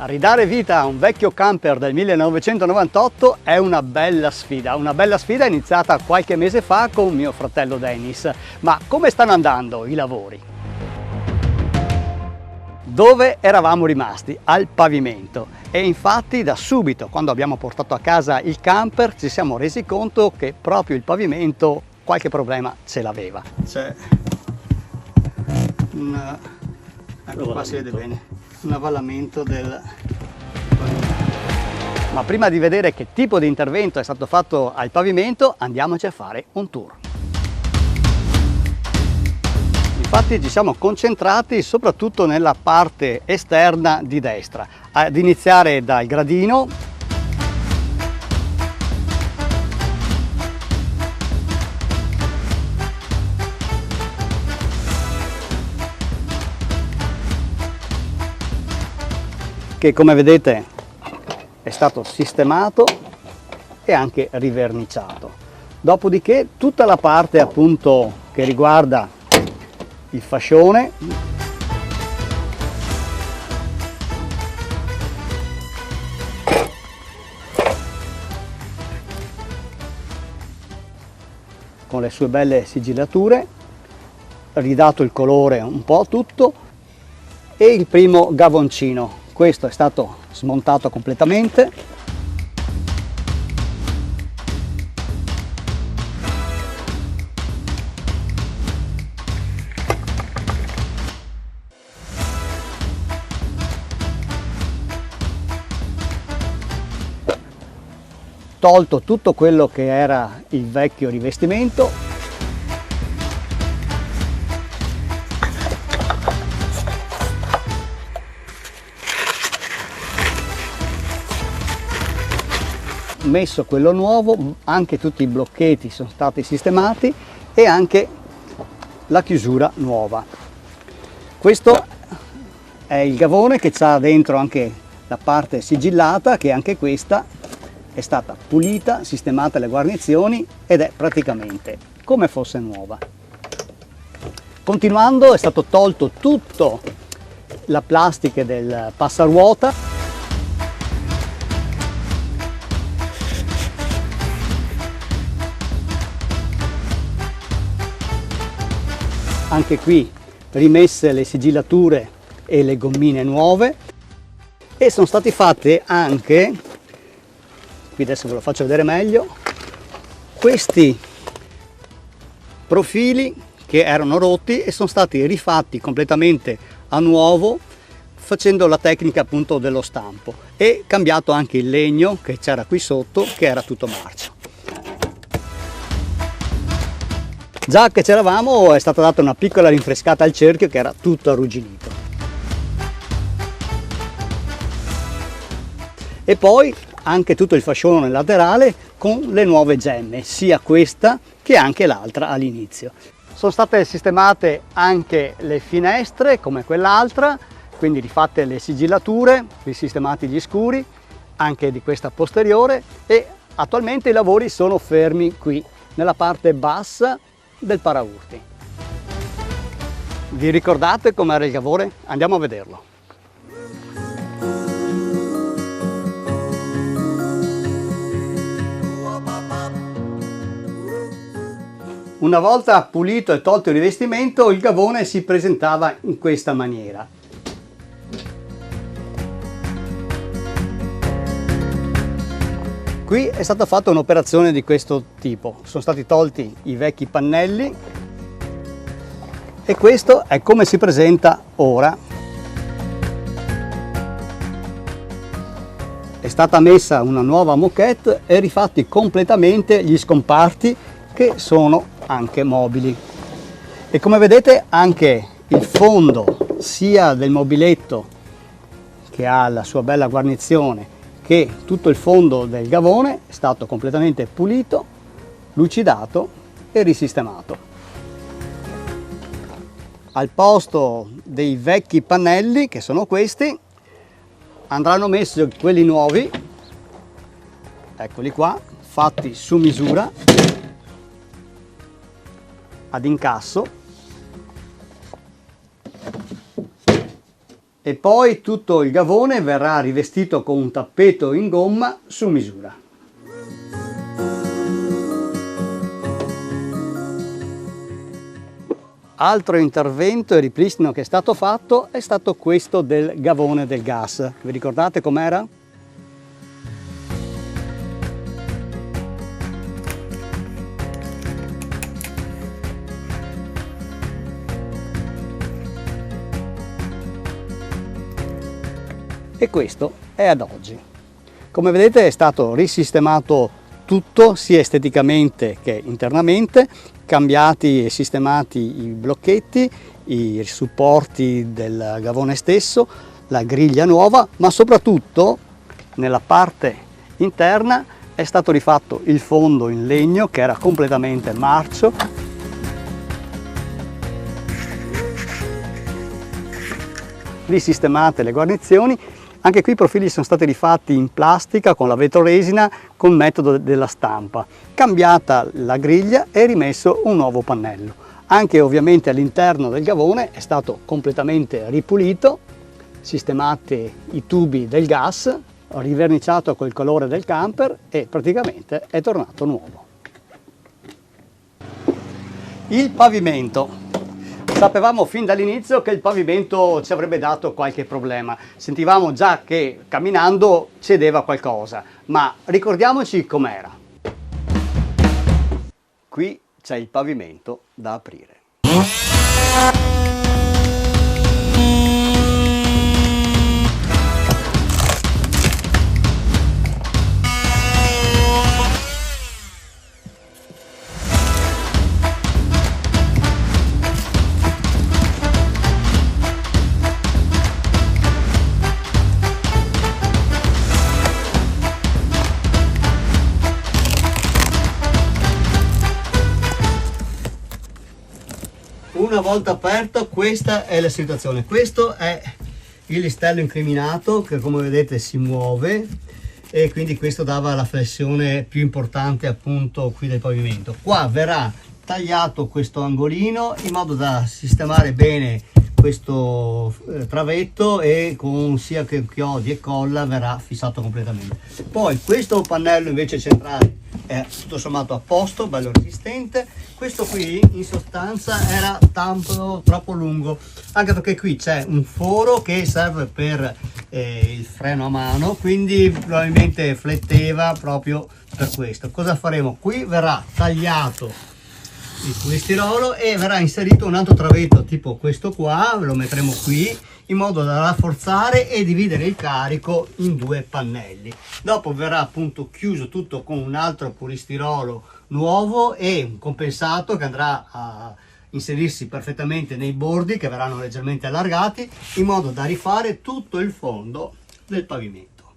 Ridare vita a un vecchio camper del 1998 è una bella sfida iniziata qualche mese fa con mio fratello Dennis. Ma come stanno andando i lavori? Dove eravamo rimasti? Al pavimento. E infatti da subito, quando abbiamo portato a casa il camper, ci siamo resi conto che proprio il pavimento qualche problema ce l'aveva. C'è ecco qua si vede bene, un avvallamento del pavimento. Ma prima di vedere che tipo di intervento è stato fatto al pavimento, andiamoci a fare un tour. Infatti ci siamo concentrati soprattutto nella parte esterna di destra, ad iniziare dal gradino, che come vedete è stato sistemato e anche riverniciato. Dopodiché tutta la parte appunto che riguarda il fascione con le sue belle sigillature, ridato il colore un po' a tutto, e il primo gavoncino. Questo è stato smontato completamente. Tolto tutto quello che era il vecchio rivestimento. Messo quello nuovo, anche tutti i blocchetti sono stati sistemati e anche la chiusura nuova. Questo è il gavone che ha dentro anche la parte sigillata, che anche questa è stata pulita, sistemate le guarnizioni ed è praticamente come fosse nuova. Continuando è stato tolto tutto la plastica del passaruota. Anche qui rimesse le sigillature e le gommine nuove, e sono state fatte anche, qui adesso ve lo faccio vedere meglio, questi profili che erano rotti e sono stati rifatti completamente a nuovo, facendo la tecnica appunto dello stampo, e cambiato anche il legno che c'era qui sotto, che era tutto marcio. Già che c'eravamo è stata data una piccola rinfrescata al cerchio che era tutto arrugginito. E poi anche tutto il fascione laterale con le nuove gemme, sia questa che anche l'altra all'inizio. Sono state sistemate anche le finestre come quell'altra, quindi rifatte le sigillature, risistemati gli scuri anche di questa posteriore, e attualmente i lavori sono fermi qui nella parte bassa del paraurti. Vi ricordate com'era il gavone? Andiamo a vederlo. Una volta pulito e tolto il rivestimento, il gavone si presentava in questa maniera. Qui è stata fatta un'operazione di questo tipo, sono stati tolti i vecchi pannelli e questo è come si presenta ora. È stata messa una nuova moquette e rifatti completamente gli scomparti, che sono anche mobili. E come vedete anche il fondo sia del mobiletto, che ha la sua bella guarnizione, che tutto il fondo del gavone è stato completamente pulito, lucidato e risistemato. Al posto dei vecchi pannelli, che sono questi, andranno messi quelli nuovi, eccoli qua, fatti su misura, ad incasso, e poi tutto il gavone verrà rivestito con un tappeto in gomma su misura. Altro intervento e ripristino che è stato fatto è stato questo del gavone del gas. Vi ricordate com'era? E questo è ad oggi. Come vedete è stato risistemato tutto, sia esteticamente che internamente, cambiati e sistemati i blocchetti, i supporti del gavone stesso, la griglia nuova, ma soprattutto nella parte interna è stato rifatto il fondo in legno che era completamente marcio. Risistemate le guarnizioni. Anche qui i profili sono stati rifatti in plastica con la vetroresina col metodo della stampa, cambiata la griglia e rimesso un nuovo pannello. Anche ovviamente all'interno del gavone è stato completamente ripulito, sistemati i tubi del gas, riverniciato col colore del camper e praticamente è tornato nuovo. Il pavimento. Sapevamo fin dall'inizio che il pavimento ci avrebbe dato qualche problema, sentivamo già che camminando cedeva qualcosa, ma ricordiamoci com'era. Qui c'è il pavimento da aprire. Una volta aperto, questa è la situazione. Questo è il listello incriminato che, come vedete, si muove e quindi questo dava la flessione più importante appunto qui del pavimento. Qua verrà tagliato questo angolino in modo da sistemare bene questo travetto e con sia che chiodi e colla verrà fissato completamente. Poi questo pannello invece centrale è tutto sommato a posto, bello resistente. Questo qui in sostanza era troppo lungo, anche perché qui c'è un foro che serve per il freno a mano, quindi probabilmente fletteva proprio per questo. Cosa faremo? Qui verrà tagliato il polistirolo e verrà inserito un altro travetto tipo questo qua, lo metteremo qui in modo da rafforzare e dividere il carico in due pannelli. Dopo verrà appunto chiuso tutto con un altro polistirolo nuovo e un compensato che andrà a inserirsi perfettamente nei bordi che verranno leggermente allargati in modo da rifare tutto il fondo del pavimento.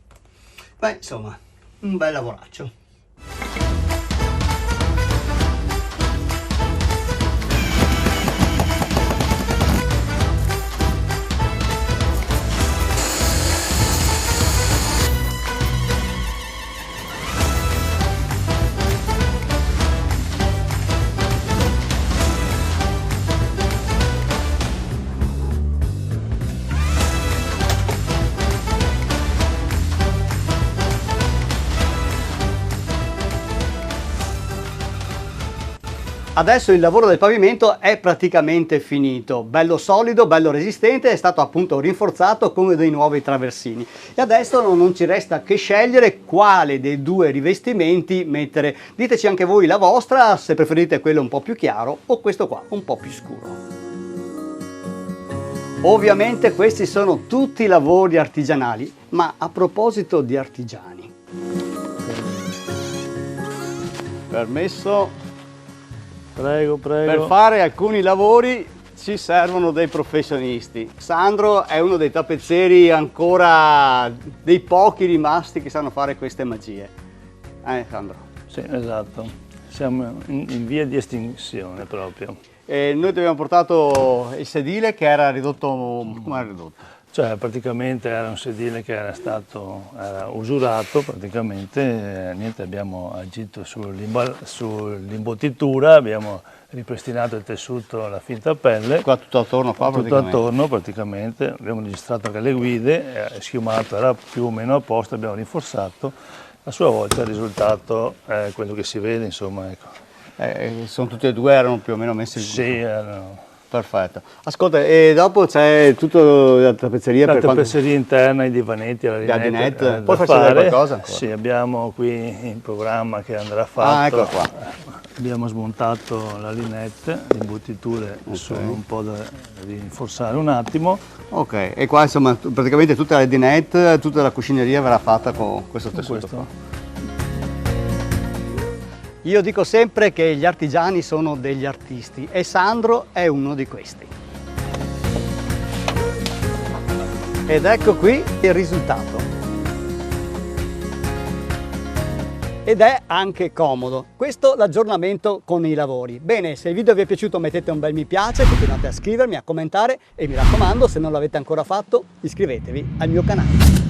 Beh, insomma, un bel lavoraccio. Adesso il lavoro del pavimento è praticamente finito, bello solido, bello resistente, è stato appunto rinforzato con dei nuovi traversini e adesso non ci resta che scegliere quale dei due rivestimenti mettere. Diteci anche voi la vostra, se preferite quello un po' più chiaro o questo qua un po' più scuro. Ovviamente questi sono tutti lavori artigianali, ma a proposito di artigiani. Permesso? Prego, prego. Per fare alcuni lavori ci servono dei professionisti. Sandro è uno dei tappezzieri ancora dei pochi rimasti che sanno fare queste magie. Sandro? Sì, esatto. Siamo in via di estinzione proprio. E noi ti abbiamo portato il sedile che era ridotto. Come era ridotto? Cioè praticamente era un sedile che era usurato praticamente, niente, abbiamo agito sull'imbottitura, abbiamo ripristinato il tessuto, la finta pelle. Qua tutto attorno qua Tutto praticamente. attorno praticamente, abbiamo registrato anche le guide, schiumato era più o meno a posto, abbiamo rinforzato, a sua volta il risultato è quello che si vede, insomma, ecco. Sono tutti e due, erano più o meno messi Sì, perfetto. Ascolta, e dopo c'è tutta la tappezzeria la per quanto... tappezzeria interna, i divanetti, la dinette, dinette, puoi da farci vedere fare. qualcosa ancora? Sì, abbiamo qui in programma che andrà fatto. Ah, eccola qua. Abbiamo smontato la linette, le imbottiture sono un po' da rinforzare un attimo. Ok, e qua insomma praticamente tutta la dinette, tutta la cucineria verrà fatta con questo tessuto qua. Io dico sempre che gli artigiani sono degli artisti e Sandro è uno di questi. Ed ecco qui il risultato. Ed è anche comodo. Questo l'aggiornamento con i lavori. Bene, se il video vi è piaciuto mettete un bel mi piace, continuate a scrivermi, a commentare e mi raccomando, se non l'avete ancora fatto, iscrivetevi al mio canale.